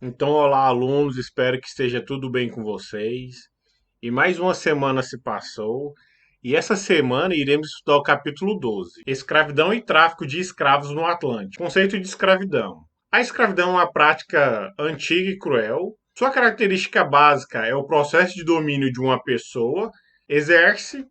Então, olá, alunos, espero que esteja tudo bem com vocês. E mais uma semana se passou, e essa semana iremos estudar o capítulo 12: Escravidão e tráfico de escravos no Atlântico. Conceito de escravidão. A escravidão é uma prática antiga e cruel. Sua característica básica é o processo de domínio de uma pessoa, exerce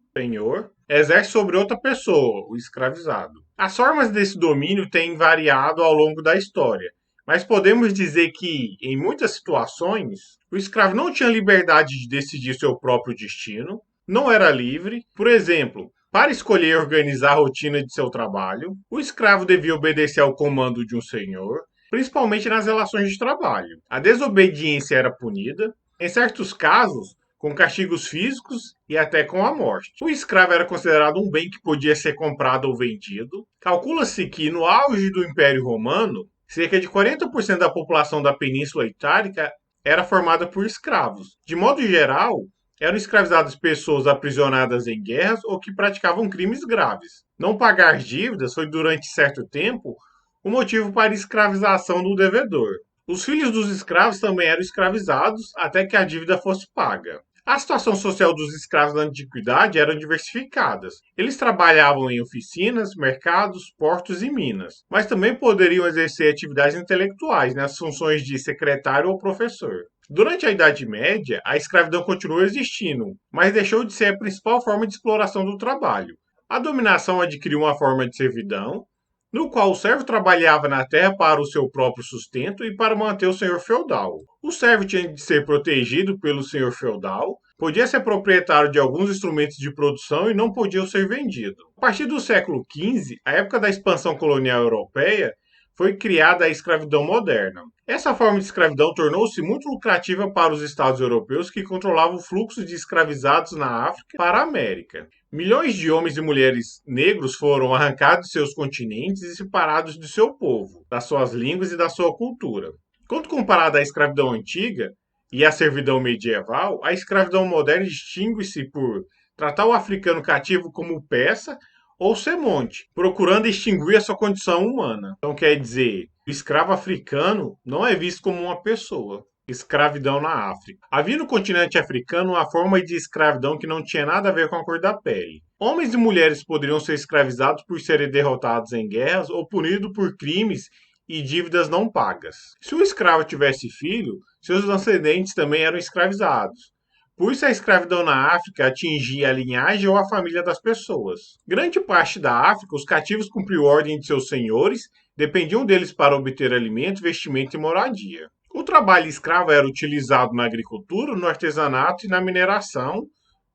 sobre outra pessoa, o escravizado. As formas desse domínio têm variado ao longo da história, mas podemos dizer que, em muitas situações, o escravo não tinha liberdade de decidir seu próprio destino, não era livre. Por exemplo, para escolher e organizar a rotina de seu trabalho, o escravo devia obedecer ao comando de um senhor, principalmente nas relações de trabalho. A desobediência era punida, em certos casos, com castigos físicos e até com a morte. O escravo era considerado um bem que podia ser comprado ou vendido. Calcula-se que, no auge do Império Romano, cerca de 40% da população da Península Itálica era formada por escravos. De modo geral, eram escravizadas pessoas aprisionadas em guerras ou que praticavam crimes graves. Não pagar dívidas foi, durante certo tempo, o motivo para a escravização do devedor. Os filhos dos escravos também eram escravizados até que a dívida fosse paga. A situação social dos escravos na antiguidade era diversificada. Eles trabalhavam em oficinas, mercados, portos e minas, mas também poderiam exercer atividades intelectuais nas funções de secretário ou professor. Durante a Idade Média, a escravidão continuou existindo, mas deixou de ser a principal forma de exploração do trabalho. A dominação adquiriu uma forma de servidão, no qual o servo trabalhava na terra para o seu próprio sustento e para manter o senhor feudal. O servo tinha de ser protegido pelo senhor feudal, podia ser proprietário de alguns instrumentos de produção e não podia ser vendido. A partir do século XV, a época da expansão colonial europeia, foi criada a escravidão moderna. Essa forma de escravidão tornou-se muito lucrativa para os estados europeus que controlavam o fluxo de escravizados na África para a América. Milhões de homens e mulheres negros foram arrancados de seus continentes e separados do seu povo, das suas línguas e da sua cultura. Quando comparada à escravidão antiga e à servidão medieval, a escravidão moderna distingue-se por tratar o africano cativo como peça ou semonte, procurando extinguir a sua condição humana. Então, quer dizer, o escravo africano não é visto como uma pessoa. Escravidão na África. Havia no continente africano uma forma de escravidão que não tinha nada a ver com a cor da pele. Homens e mulheres poderiam ser escravizados por serem derrotados em guerras ou punidos por crimes e dívidas não pagas. Se o escravo tivesse filho, seus ascendentes também eram escravizados. Por isso, a escravidão na África atingia a linhagem ou a família das pessoas. Grande parte da África, os cativos cumpriam ordem de seus senhores, dependiam deles para obter alimento, vestimento e moradia. O trabalho escravo era utilizado na agricultura, no artesanato e na mineração,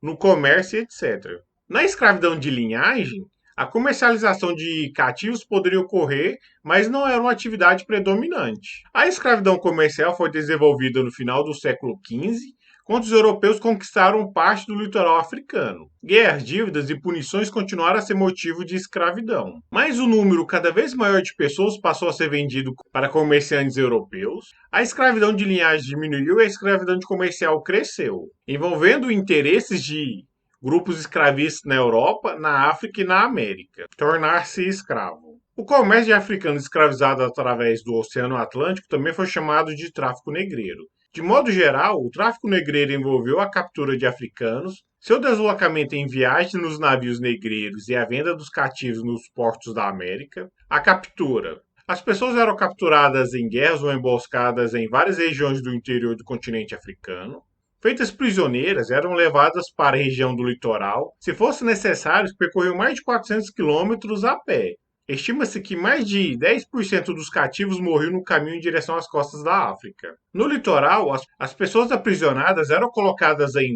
no comércio, etc. Na escravidão de linhagem, a comercialização de cativos poderia ocorrer, mas não era uma atividade predominante. A escravidão comercial foi desenvolvida no final do século XV, quando os europeus conquistaram parte do litoral africano. Guerras, dívidas e punições continuaram a ser motivo de escravidão. Mas o número cada vez maior de pessoas passou a ser vendido para comerciantes europeus. A escravidão de linhagem diminuiu e a escravidão de comercial cresceu, envolvendo interesses de grupos escravistas na Europa, na África e na América. Tornar-se escravo. O comércio de africanos escravizados através do Oceano Atlântico também foi chamado de tráfico negreiro. De modo geral, o tráfico negreiro envolveu a captura de africanos, seu deslocamento em viagem nos navios negreiros e a venda dos cativos nos portos da América. A captura. As pessoas eram capturadas em guerras ou emboscadas em várias regiões do interior do continente africano. Feitas prisioneiras, eram levadas para a região do litoral. Se fosse necessário, percorriam mais de 400 quilômetros a pé. Estima-se que mais de 10% dos cativos morriam no caminho em direção às costas da África. No litoral, as pessoas aprisionadas eram colocadas em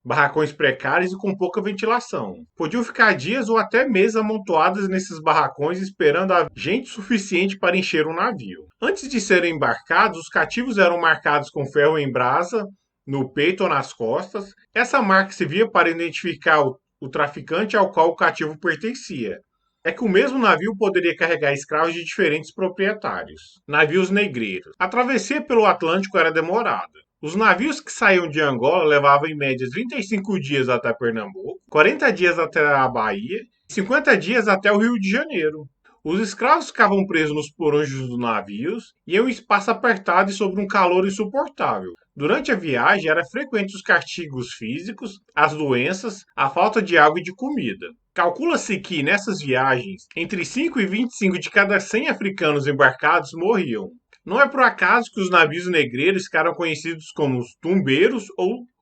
barracões precários e com pouca ventilação. Podiam ficar dias ou até meses amontoadas nesses barracões esperando a gente suficiente para encher um navio. Antes de serem embarcados, os cativos eram marcados com ferro em brasa no peito ou nas costas. Essa marca servia para identificar o traficante ao qual o cativo pertencia. É que o mesmo navio poderia carregar escravos de diferentes proprietários. Navios negreiros. A travessia pelo Atlântico era demorada. Os navios que saíam de Angola levavam em média 35 dias até Pernambuco, 40 dias até a Bahia e 50 dias até o Rio de Janeiro. Os escravos ficavam presos nos porões dos navios e em um espaço apertado e sob um calor insuportável. Durante a viagem, era frequente os castigos físicos, as doenças, a falta de água e de comida. Calcula-se que, nessas viagens, entre 5 e 25 de cada 100 africanos embarcados morriam. Não é por acaso que os navios negreiros ficaram conhecidos como os tumbeiros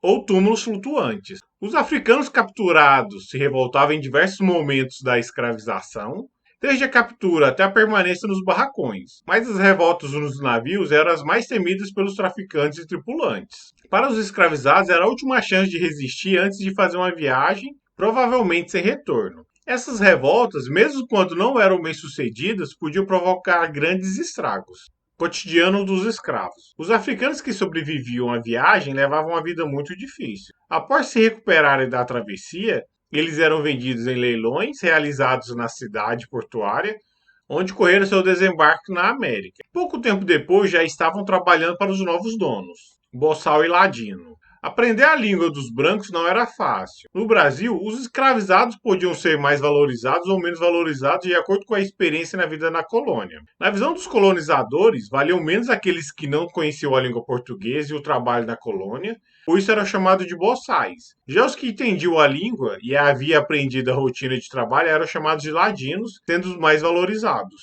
ou túmulos flutuantes. Os africanos capturados se revoltavam em diversos momentos da escravização, desde a captura até a permanência nos barracões. Mas as revoltas nos navios eram as mais temidas pelos traficantes e tripulantes. Para os escravizados, era a última chance de resistir antes de fazer uma viagem, provavelmente sem retorno. Essas revoltas, mesmo quando não eram bem-sucedidas, podiam provocar grandes estragos. Cotidiano dos escravos. Os africanos que sobreviviam à viagem levavam uma vida muito difícil. Após se recuperarem da travessia, eles eram vendidos em leilões realizados na cidade portuária, onde correram seu desembarque na América. Pouco tempo depois já estavam trabalhando para os novos donos, Boçal e Ladino. Aprender a língua dos brancos não era fácil. No Brasil, os escravizados podiam ser mais valorizados ou menos valorizados de acordo com a experiência na vida na colônia. Na visão dos colonizadores, valiam menos aqueles que não conheciam a língua portuguesa e o trabalho na colônia, por isso eram chamados de boçais. Já os que entendiam a língua e havia aprendido a rotina de trabalho eram chamados de ladinos, sendo os mais valorizados.